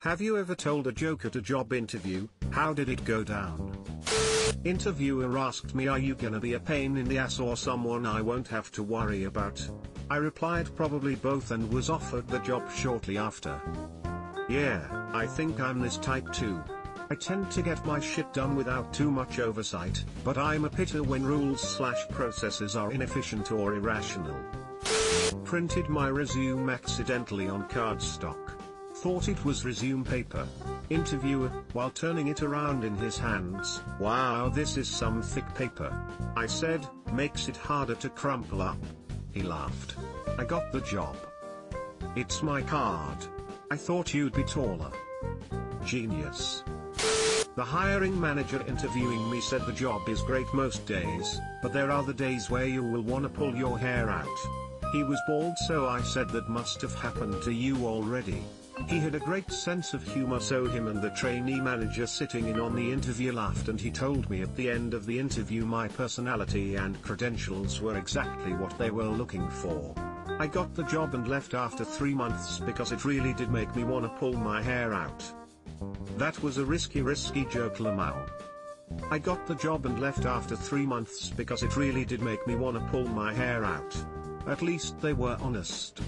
Have you ever told a joke at a job interview? How did it go down? Interviewer asked me, are you gonna be a pain in the ass or someone I won't have to worry about? I replied probably both and was offered the job shortly after. Yeah, I think I'm this type too. I tend to get my shit done without too much oversight, but I'm a pitter when rules/processes are inefficient or irrational. Printed my resume accidentally on cardstock. Thought it was resume paper. Interviewer, while turning it around in his hands, wow, this is some thick paper. I said, makes it harder to crumple up. He laughed. I got the job. It's my card. I thought you'd be taller. Genius. The hiring manager interviewing me said the job is great most days, but there are the days where you will wanna pull your hair out. He was bald, so I said that must have happened to you already. He had a great sense of humor, so him and the trainee manager sitting in on the interview laughed, and he told me at the end of the interview my personality and credentials were exactly what they were looking for. I got the job and left after 3 months because it really did make me wanna pull my hair out. That was a risky joke, Lamau. I got the job and left after 3 months because it really did make me wanna pull my hair out. At least they were honest.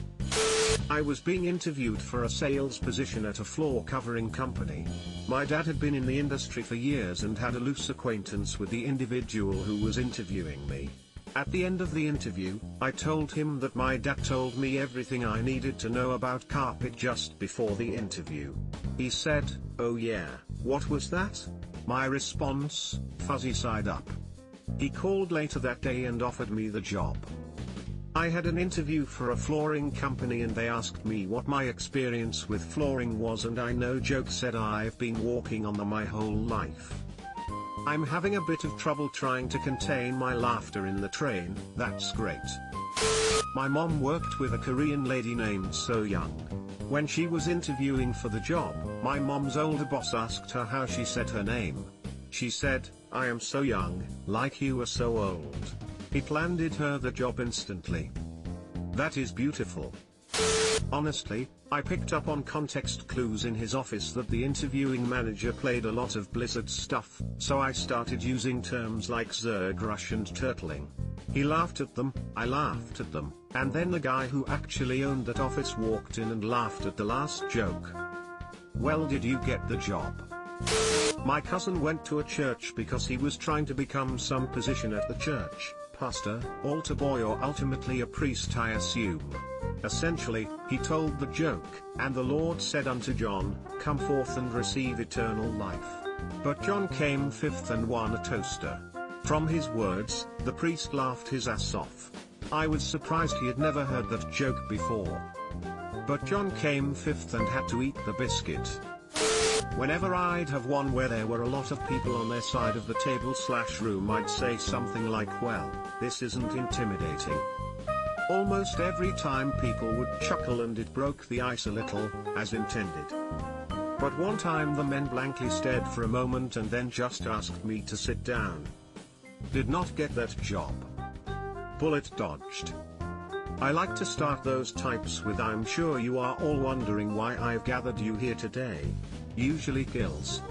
I was being interviewed for a sales position at a floor covering company. My dad had been in the industry for years and had a loose acquaintance with the individual who was interviewing me. At the end of the interview, I told him that my dad told me everything I needed to know about carpet just before the interview. He said, oh yeah, what was that? My response, fuzzy side up. He called later that day and offered me the job. I had an interview for a flooring company and they asked me what my experience with flooring was, and I no joke said I've been walking on them my whole life. I'm having a bit of trouble trying to contain my laughter in the train. That's great. My mom worked with a Korean lady named So Young. When she was interviewing for the job, my mom's older boss asked her how she said her name. She said, I am so young, like you were so old. It landed her the job instantly. That is beautiful. Honestly, I picked up on context clues in his office that the interviewing manager played a lot of Blizzard stuff, so I started using terms like Zerg Rush and turtling. He laughed at them, I laughed at them, and then the guy who actually owned that office walked in and laughed at the last joke. Well, did you get the job? My cousin went to a church because he was trying to become some position at the church. Pastor, altar boy, or ultimately a priest, I assume. Essentially, he told the joke, and the Lord said unto John, come forth and receive eternal life. But John came fifth and won a toaster. From his words, the priest laughed his ass off. I was surprised he had never heard that joke before. But John came fifth and had to eat the biscuit. Whenever I'd have one where there were a lot of people on their side of the table/room, I'd say something like, well, this isn't intimidating. Almost every time people would chuckle and it broke the ice a little, as intended. But one time the men blankly stared for a moment and then just asked me to sit down. Did not get that job. Bullet dodged. I like to start those types with, I'm sure you are all wondering why I've gathered you here today. Usually kills.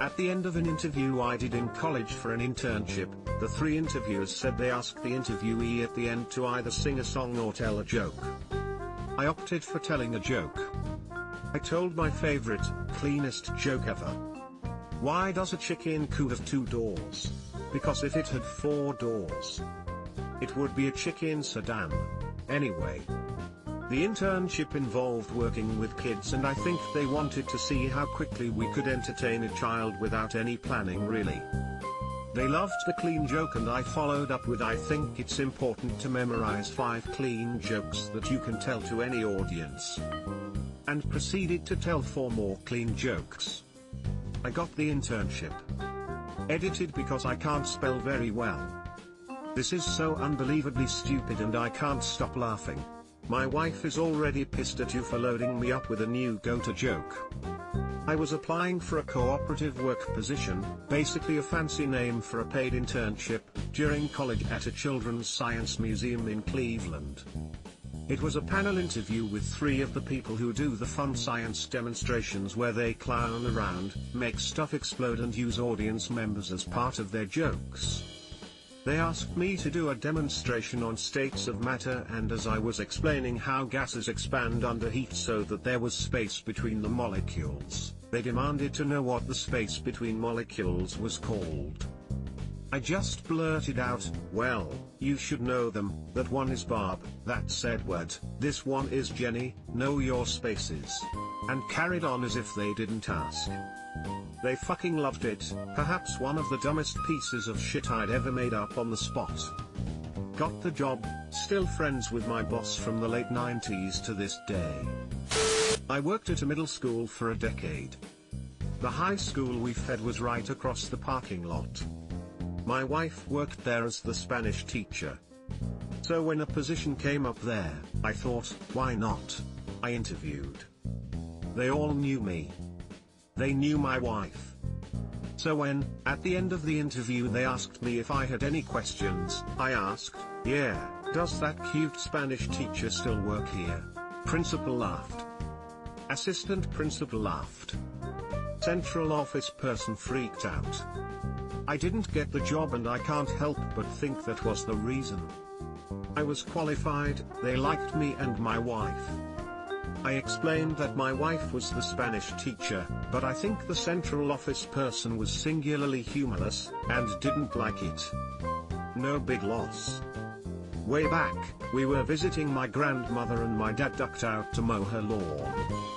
At the end of an interview I did in college for an internship, the 3 interviewers said they asked the interviewee at the end to either sing a song or tell a joke. I opted for telling a joke. I told my favorite, cleanest joke ever. Why does a chicken coop have 2 doors? Because if it had 4 doors, it would be a chicken sedan. Anyway. The internship involved working with kids, and I think they wanted to see how quickly we could entertain a child without any planning really. They loved the clean joke and I followed up with, I think it's important to memorize 5 clean jokes that you can tell to any audience. And proceeded to tell 4 more clean jokes. I got the internship. Edited because I can't spell very well. This is so unbelievably stupid and I can't stop laughing. My wife is already pissed at you for loading me up with a new go-to joke. I was applying for a cooperative work position, basically a fancy name for a paid internship, during college at a children's science museum in Cleveland. It was a panel interview with 3 of the people who do the fun science demonstrations where they clown around, make stuff explode and use audience members as part of their jokes. They asked me to do a demonstration on states of matter, and as I was explaining how gases expand under heat so that there was space between the molecules, they demanded to know what the space between molecules was called. I just blurted out, well, you should know them, that one is Barb, that's Edward, this one is Jenny, know your spaces. And carried on as if they didn't ask. They fucking loved it, perhaps one of the dumbest pieces of shit I'd ever made up on the spot. Got the job, still friends with my boss from the late 90s to this day. I worked at a middle school for a decade. The high school we fed was right across the parking lot. My wife worked there as the Spanish teacher. So when a position came up there, I thought, why not? I interviewed. They all knew me. They knew my wife. So when, at the end of the interview they asked me if I had any questions, I asked, yeah, does that cute Spanish teacher still work here? Principal laughed. Assistant principal laughed. Central office person freaked out. I didn't get the job and I can't help but think that was the reason. I was qualified, they liked me and my wife. I explained that my wife was the Spanish teacher, but I think the central office person was singularly humorless, and didn't like it. No big loss. Way back, we were visiting my grandmother and my dad ducked out to mow her lawn.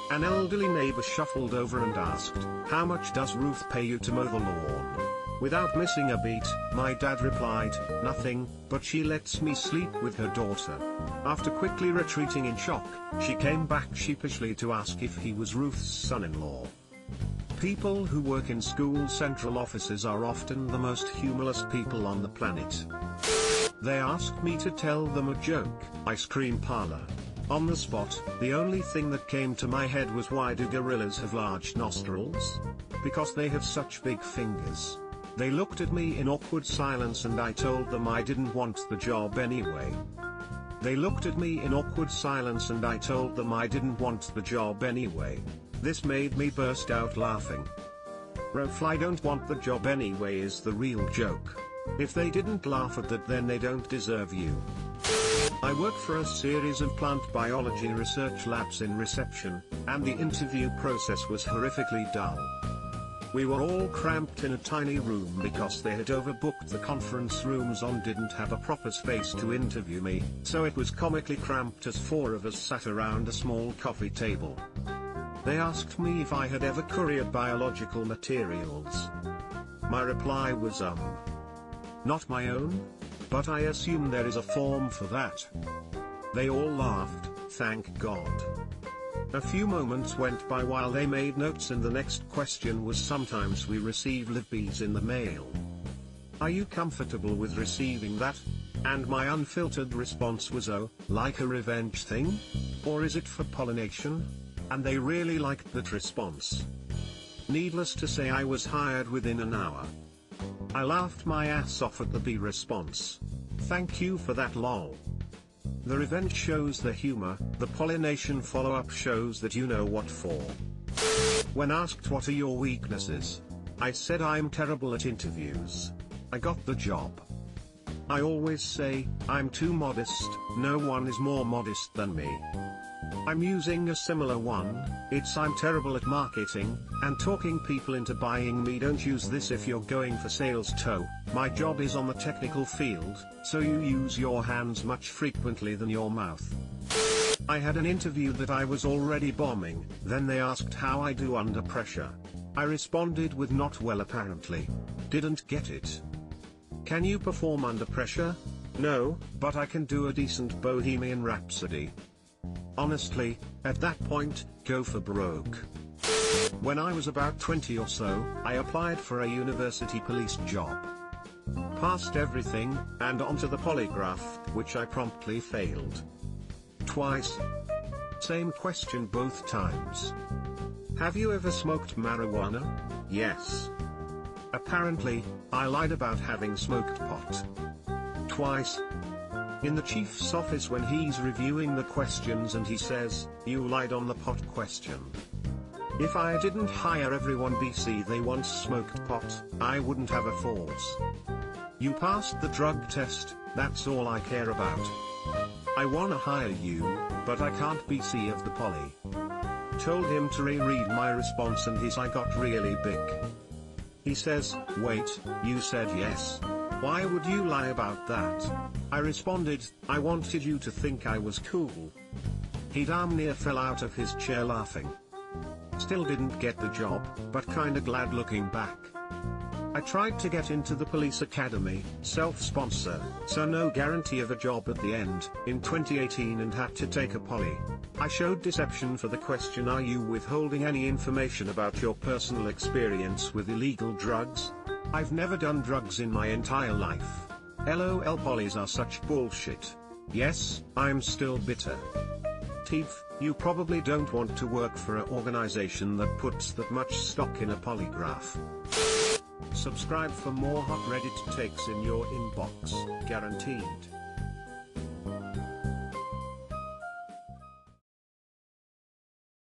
An elderly neighbor shuffled over and asked, how much does Ruth pay you to mow the lawn? Without missing a beat, my dad replied, nothing, but she lets me sleep with her daughter. After quickly retreating in shock, she came back sheepishly to ask if he was Ruth's son-in-law. People who work in school central offices are often the most humorless people on the planet. They asked me to tell them a joke, ice cream parlor. On the spot, the only thing that came to my head was, why do gorillas have large nostrils? Because they have such big fingers. They looked at me in awkward silence and I told them I didn't want the job anyway. They looked at me in awkward silence and I told them I didn't want the job anyway. This made me burst out laughing. Ralph, I don't want the job anyway is the real joke. If they didn't laugh at that, then they don't deserve you. I work for a series of plant biology research labs in reception, and the interview process was horrifically dull. We were all cramped in a tiny room because they had overbooked the conference rooms and didn't have a proper space to interview me, so it was comically cramped as 4 of us sat around a small coffee table. They asked me if I had ever couriered biological materials. My reply was not my own? But I assume there is a form for that. They all laughed, thank God. A few moments went by while they made notes and the next question was, sometimes we receive libbees in the mail. Are you comfortable with receiving that? And my unfiltered response was, oh, like a revenge thing? Or is it for pollination? And they really liked that response. Needless to say, I was hired within an hour. I laughed my ass off at the bee response. Thank you for that, lol. The revenge shows the humor, the pollination follow-up shows that you know what for. When asked what are your weaknesses, I said I'm terrible at interviews. I got the job. I always say, I'm too modest, no one is more modest than me. I'm using a similar one, it's I'm terrible at marketing, and talking people into buying me. Don't use this if you're going for sales toe. My job is on the technical field, so you use your hands much frequently than your mouth. I had an interview that I was already bombing, then they asked how I do under pressure. I responded with not well apparently. Didn't get it. Can you perform under pressure? No, but I can do a decent Bohemian Rhapsody. Honestly, at that point, go for broke. When I was about 20 or so, I applied for a university police job. Passed everything, and onto the polygraph, which I promptly failed. Twice. Same question both times. Have you ever smoked marijuana? Yes. Apparently, I lied about having smoked pot. Twice. in the chief's office when he's reviewing the questions and he says, "You lied on the pot question. If I didn't hire everyone BC they once smoked pot, I wouldn't have a force. You passed the drug test, that's all I care about. I wanna hire you, but I can't BC of the poly." Told him to reread my response and his eye got really big. He says, "Wait, you said yes. Why would you lie about that?" I responded, "I wanted you to think I was cool." He damn near fell out of his chair laughing. Still didn't get the job, but kinda glad looking back. I tried to get into the police academy, self-sponsor, so no guarantee of a job at the end, in 2018 and had to take a poly. I showed deception for the question, "Are you withholding any information about your personal experience with illegal drugs? I've never done drugs in my entire life. LOL, polys are such bullshit. Yes, I'm still bitter." Teeth, you probably don't want to work for an organization that puts that much stock in a polygraph. Subscribe for more hot Reddit takes in your inbox, guaranteed.